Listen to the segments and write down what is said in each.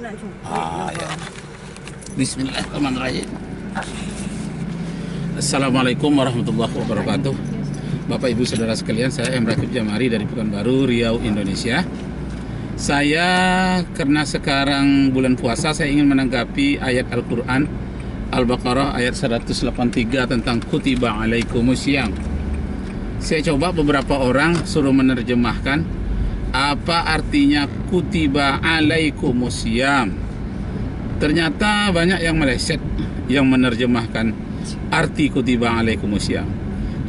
Ya. Bismillahirrahmanirrahim. Assalamualaikum warahmatullahi wabarakatuh. Bapak Ibu Saudara sekalian, saya M. Rakib Jamari dari Pekanbaru, Riau, Indonesia. Saya karena sekarang bulan puasa, saya ingin menanggapi ayat Al-Quran Al-Baqarah ayat 183 tentang kutiba alaikumusiyam. Saya coba beberapa orang suruh menerjemahkan apa artinya kutiba alaikumusiyam. Ternyata banyak yang meleset yang menerjemahkan arti kutiba alaikumusiyam.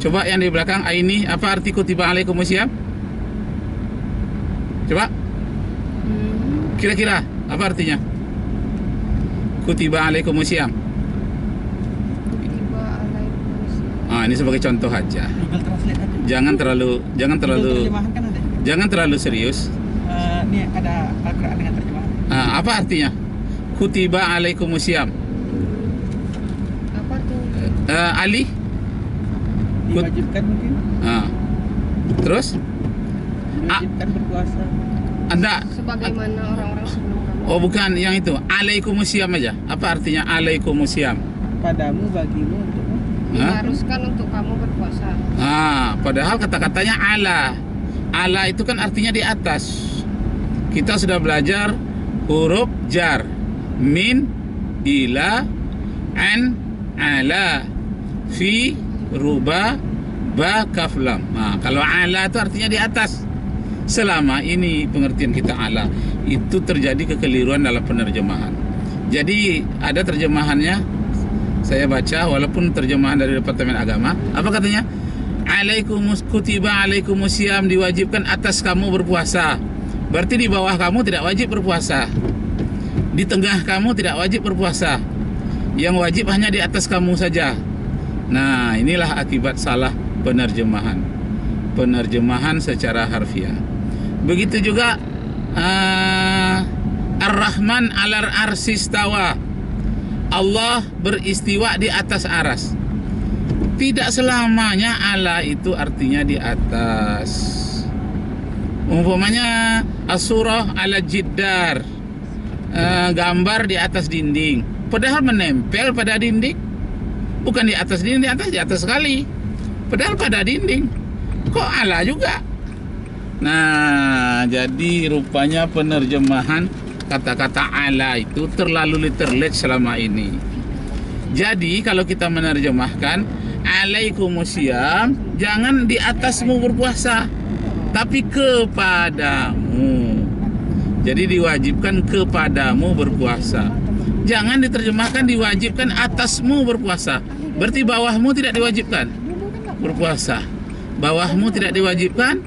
Coba yang di belakang ini, apa arti kutiba alaikumusiyam? Coba kira-kira apa artinya kutiba alaikumusiyam? Ini sebagai contoh aja. Jangan terlalu serius. Ini ada Al-Quran dengan terjemahan. Apa artinya kutiba alaikumusiyam? Apa artinya? Ali? Diwajibkan mungkin. Terus? Diwajibkan berpuasa. Anda? Sebagaimana orang-orang sebelum kamu. Oh, bukan yang itu. Alaikumusiyam aja. Apa artinya alaikumusiyam? Padamu, bagimu, untukmu. Diharuskan untuk kamu berpuasa. Padahal kata-katanya ala. Ala itu kan artinya di atas. Kita sudah belajar huruf jar. Min, ila, an, ala, fi, ruba, ba, kaf, lam. Kalau ala itu artinya di atas. Selama ini pengertian kita ala itu terjadi kekeliruan dalam penerjemahan. Jadi ada terjemahannya, saya baca walaupun terjemahan dari Departemen Agama. Apa katanya? Kutiba alaikumusiyam, diwajibkan atas kamu berpuasa. Berarti di bawah kamu tidak wajib berpuasa. Di tengah kamu tidak wajib berpuasa. Yang wajib hanya di atas kamu saja. Nah, inilah akibat salah penerjemahan. Penerjemahan secara harfiah. Begitu juga Ar-Rahman 'alal arsy istawa. Allah beristiwa di atas aras. Tidak selamanya ala itu artinya di atas. Umpamanya as-surah ala jiddar, gambar di atas dinding. Padahal menempel pada dinding. Bukan di atas dinding, di atas sekali. Padahal pada dinding. Kok ala juga? Nah, jadi rupanya penerjemahan kata-kata ala itu terlalu literate selama ini. Jadi kalau kita menerjemahkan alaikumusiyam, jangan di atasmu berpuasa, tapi kepadamu. Jadi diwajibkan kepadamu berpuasa. Jangan diterjemahkan diwajibkan atasmu berpuasa. Berarti bawahmu tidak diwajibkan berpuasa. Bawahmu tidak diwajibkan,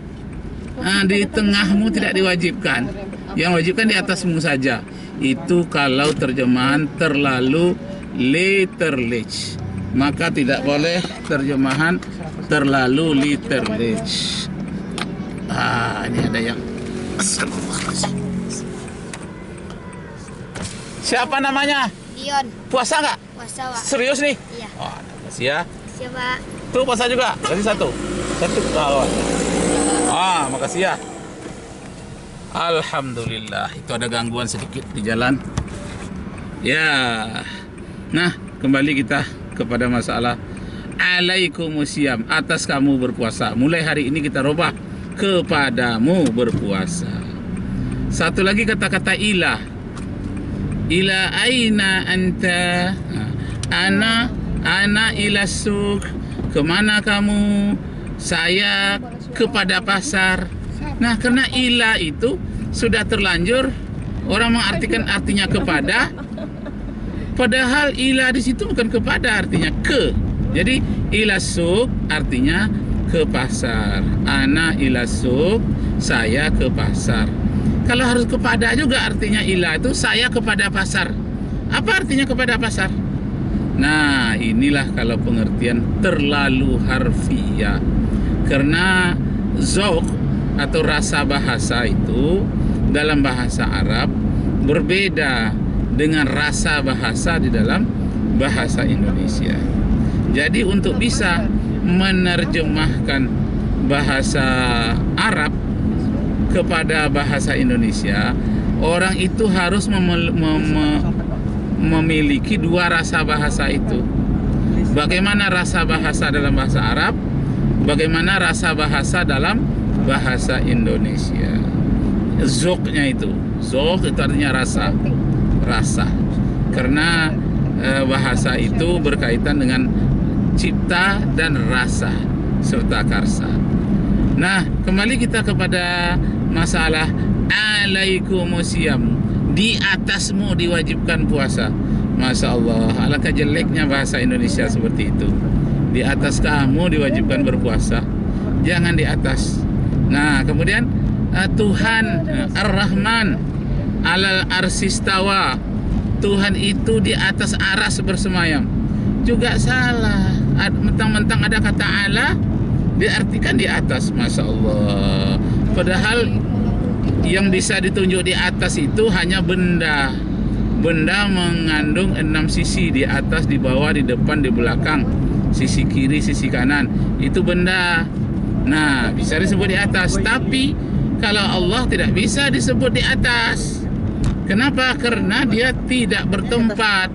di tengahmu tidak diwajibkan. Yang wajibkan di atasmu saja. Itu kalau terjemahan terlalu literate. Maka tidak boleh terjemahan terlalu literate. Ini ada yang siapa namanya? Dion. Puasa nggak? Puasa, Pak. Serius nih? Iya. Makasih ya. Siapa? Tuh puasa juga. Kasih satu. Makasih ya. Alhamdulillah. Itu ada gangguan sedikit di jalan. Ya. Nah, kembali kita kepada masalah alaikumusiyam, atas kamu berpuasa. Mulai hari ini kita robah kepadamu berpuasa. Satu lagi kata-kata ilah. Ila aina anta? Ana ila suk. Kemana kamu? Saya kepada pasar. Nah, karena ila itu sudah terlanjur orang mengartikan artinya kepada, padahal ila di situ bukan kepada, artinya ke. Jadi ila suk artinya ke pasar. Ana ila suk, saya ke pasar. Kalau harus kepada juga artinya ila itu saya kepada pasar. Apa artinya kepada pasar? Nah, inilah kalau pengertian terlalu harfiah. Karena zauq atau rasa bahasa itu dalam bahasa Arab berbeda dengan rasa bahasa di dalam bahasa Indonesia. Jadi untuk bisa menerjemahkan bahasa Arab kepada bahasa Indonesia orang itu harus memiliki dua rasa bahasa itu. Bagaimana rasa bahasa dalam bahasa Arab, bagaimana rasa bahasa dalam bahasa Indonesia. Zoknya itu, zok itu artinya rasa. Karena bahasa itu berkaitan dengan cipta dan rasa serta karsa. Nah, kembali kita kepada masalah alaikumusiyam, di atasmu diwajibkan puasa. Masya Allah, alangkah jeleknya bahasa Indonesia seperti itu. Di atas kamu diwajibkan berpuasa, jangan di atas. Nah, kemudian Tuhan Ar-Rahman alal arsistawa, Tuhan itu di atas aras bersemayam, juga salah. Mentang-mentang ada kata ala diartikan di atas. Masya Allah, padahal yang bisa ditunjuk di atas itu hanya benda. Benda mengandung 6 sisi, di atas, di bawah, di depan, di belakang, sisi kiri, sisi kanan. Itu benda. Nah, bisa disebut di atas. Tapi kalau Allah tidak bisa disebut di atas. Kenapa? Karena dia tidak bertempat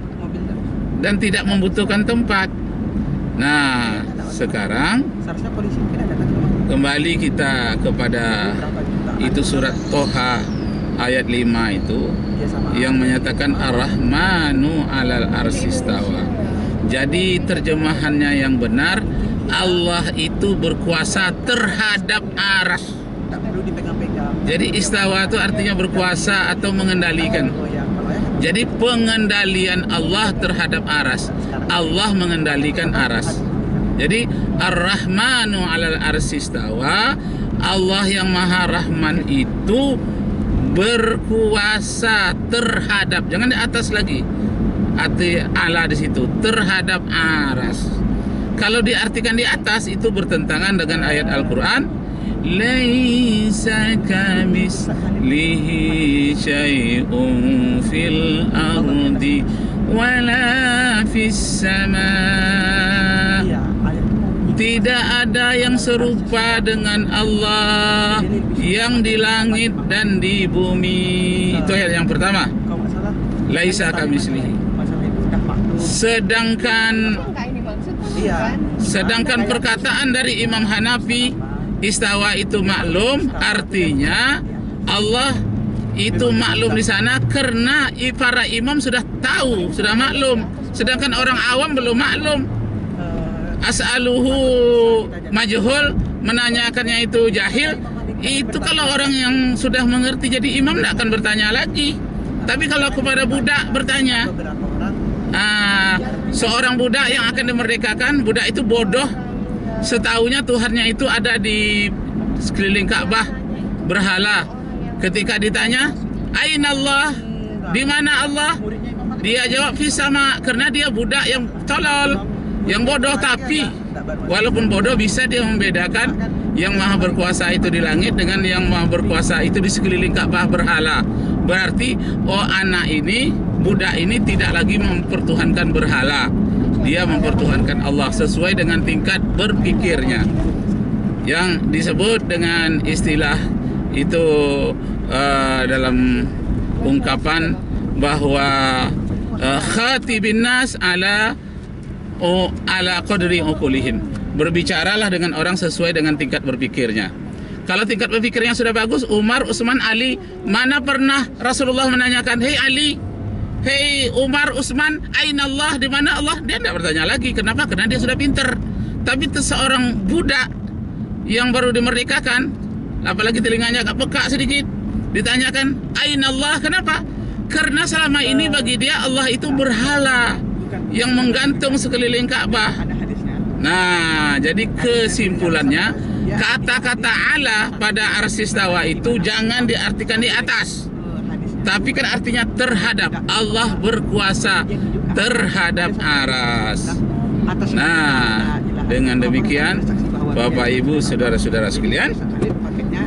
dan tidak membutuhkan tempat. Nah, sekarang Seharusnya polisi mungkin ada kan? kembali kita kepada itu surat Toha ayat 5 itu yang menyatakan Ar-Rahmanu alal arsistawa. Jadi terjemahannya yang benar, Allah itu berkuasa terhadap aras. Tak perlu dipegang-pegang. Jadi istawa itu artinya berkuasa atau mengendalikan. Jadi pengendalian Allah terhadap aras. Allah mengendalikan aras. Jadi Ar-Rahmanu alal arsistawa, Allah yang Maha Rahman itu berkuasa terhadap, jangan di atas lagi, arti ala di situ, terhadap aras. Kalau diartikan di atas itu bertentangan dengan ayat Al-Quran, laisa kamislihi syai'un fil ardi wala fis sama. Tidak ada yang serupa dengan Allah yang di langit dan di bumi. Itu ayat yang pertama. Laisa kamislihi. Sedangkan perkataan dari Imam Hanafi, istawa itu maklum, artinya Allah itu maklum di sana karena para imam sudah tahu, sudah maklum. Sedangkan orang awam belum maklum. As'aluhu majhul, menanyakannya itu jahil. Itu kalau orang yang sudah mengerti jadi imam tidak akan bertanya lagi. Tapi kalau kepada budak bertanya, seorang budak yang akan dimerdekakan, budak itu bodoh, setahunya Tuhannya itu ada di sekeliling Ka'bah, berhala. Ketika ditanya, Aina Allah, di mana Allah? Dia jawab fis sama, karena dia budak yang tolol, yang bodoh. Tapi walaupun bodoh bisa dia membedakan yang maha berkuasa itu di langit dengan yang maha berkuasa itu di sekeliling Ka'bah, berhala. Berarti anak ini, budak ini tidak lagi mempertuhankan berhala, dia mempertuhankan Allah sesuai dengan tingkat berpikirnya, yang disebut dengan istilah itu dalam ungkapan bahwa khatibin nas ala qadri uqulihim, berbicaralah dengan orang sesuai dengan tingkat berpikirnya. Kalau tingkat berpikirnya sudah bagus, Umar, Utsman, Ali, mana pernah Rasulullah menanyakan, hei Ali, hei Umar, Utsman, aina Allah, di mana Allah? Dia tidak bertanya lagi. Kenapa? Karena dia sudah pinter. Tapi seorang budak yang baru dimerdekakan, apalagi telinganya agak peka sedikit, ditanyakan aina Allah, kenapa? Karena selama ini bagi dia Allah itu berhala yang menggantung sekeliling Ka'bah. Nah, jadi kesimpulannya, kata-kata ala pada arsistawa itu jangan diartikan di atas, tapi kan artinya terhadap. Allah berkuasa terhadap aras. Nah, dengan demikian Bapak Ibu saudara-saudara sekalian,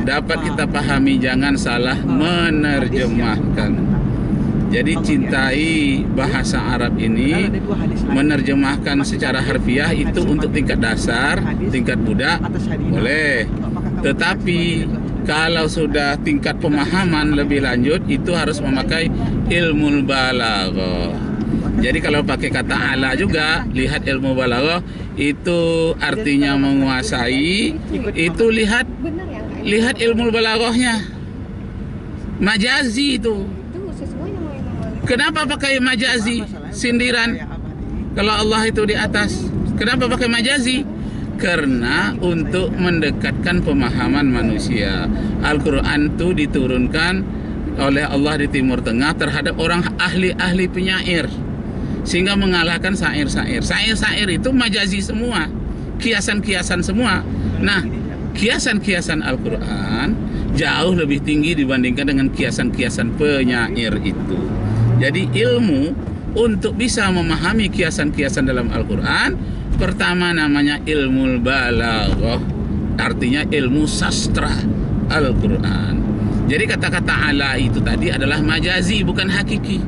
dapat kita pahami, jangan salah menerjemahkan. Jadi cintai bahasa Arab ini, menerjemahkan secara harfiah itu untuk tingkat dasar, tingkat budak boleh. Tetapi Kalau sudah tingkat pemahaman lebih lanjut, itu harus memakai ilmu balaghah. Jadi kalau pakai kata ala juga, lihat ilmu balaghah itu artinya menguasai. Itu lihat Benar ya nggak? ilmu balaghahnya. Majazi itu. Itu sesuai sama Imam Malik. Kenapa pakai majazi? Sindiran. Kalau Allah itu di atas. Kenapa pakai majazi? Karena untuk mendekatkan pemahaman manusia. Al-Quran itu diturunkan oleh Allah di Timur Tengah terhadap orang ahli-ahli penyair, sehingga mengalahkan syair-syair. Syair-syair itu majazi semua, kiasan-kiasan semua. Nah, kiasan-kiasan Al-Quran jauh lebih tinggi dibandingkan dengan kiasan-kiasan penyair itu. Jadi ilmu untuk bisa memahami kiasan-kiasan dalam Al-Quran, pertama namanya ilmu balaghah, artinya ilmu sastra Al-Quran. Jadi kata-kata ala itu tadi adalah majazi, bukan hakiki.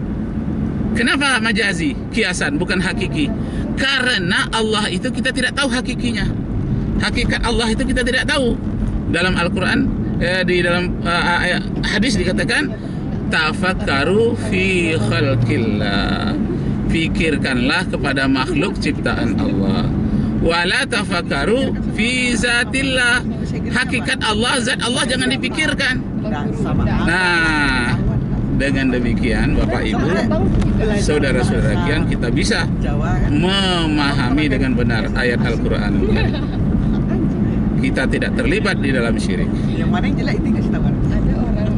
Kenapa majazi? Kiasan, bukan hakiki. Karena Allah itu kita tidak tahu hakikinya. Hakikat Allah itu kita tidak tahu. Dalam Al-Quran, di dalam hadis dikatakan, tafakkaru fi khalqillah. Fikirkanlah kepada makhluk ciptaan Allah. Wala tafakkaru fi zatillah. Hakikat Allah, zat Allah jangan dipikirkan. Nah, dengan demikian Bapak Ibu, saudara-saudara kian, kita bisa memahami dengan benar ayat Al-Quran. Kita tidak terlibat di dalam syirik. Yang mana yang jelek itu kasih tahu. Ada orang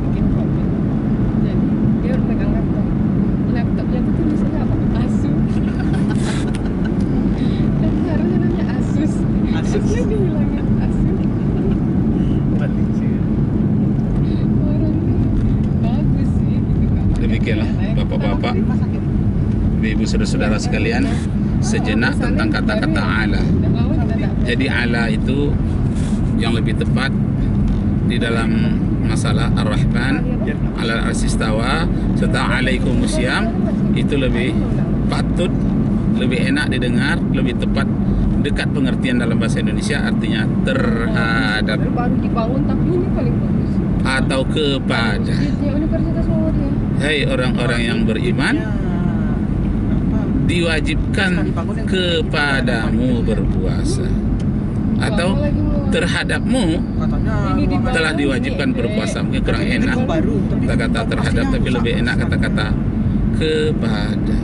bikin komen. Jadi dia pegang laptop. Laptopnya itu tulisannya apa? Asus. Dan harusnya namanya Asus. Asus. Dia dihilangin Asus. Balik sih. Orangnya bagus sih gitu kan. Demikianlah Bapak-bapak, Ibu saudara-saudara sekalian, sejenak tentang kata-kata ala. Jadi ala itu yang lebih tepat di dalam masalah Ar-Rahman ala al-Arsistawa serta alaikumusiyam itu lebih patut, lebih enak didengar, lebih tepat, dekat pengertian dalam bahasa Indonesia, artinya terhadap Baru dibangun tapi ini paling bagus. atau kepada. Masjidnya Universitas Muhammadiyah. Hei orang-orang yang beriman, diwajibkan kepadamu berpuasa, atau terhadapmu telah diwajibkan berpuasa. Mungkin kurang enak kata-kata terhadap, tapi lebih enak kata-kata kepada.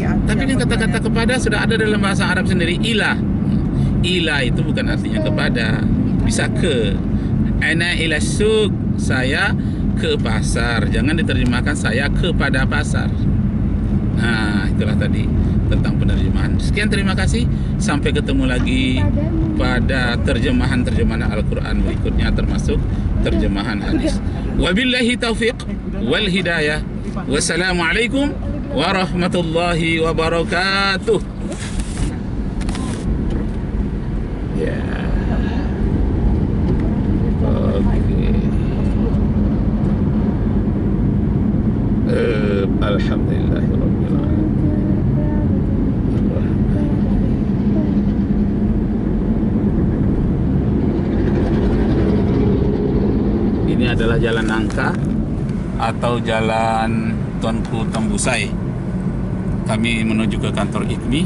Tapi kan kata-kata kepada sudah ada dalam bahasa Arab sendiri. Ilah, ilah itu bukan artinya kepada, bisa ke. Ana ila suq, saya ke pasar. Jangan diterjemahkan saya kepada pasar. Nah, itulah tadi tentang penerjemahan. Sekian, terima kasih. Sampai ketemu lagi pada terjemahan-terjemahan Al-Quran berikutnya, termasuk terjemahan hadis. Wabillahi taufiq wal hidayah. Wassalamualaikum warahmatullahi wabarakatuh. Ya. Alhamdulillahirabbil alamin. Ini adalah jalan nangka atau jalan Tuanku Tembusai. Kami menuju ke kantor IKMI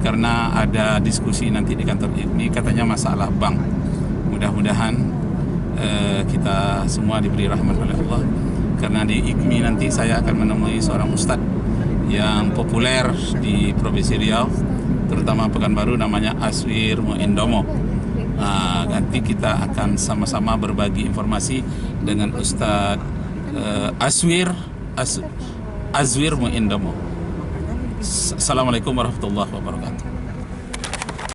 karena ada diskusi nanti di kantor IKMI, katanya masalah bank. Mudah-mudahan kita semua diberi rahmat oleh Allah, karena di IKMI nanti saya akan menemui seorang ustadz yang populer di Provinsi Riau, terutama Pekanbaru, namanya Aswir Muindomo. Nanti kita akan sama-sama berbagi informasi dengan Ustadz Aswir Muindomo. Assalamualaikum warahmatullahi wabarakatuh.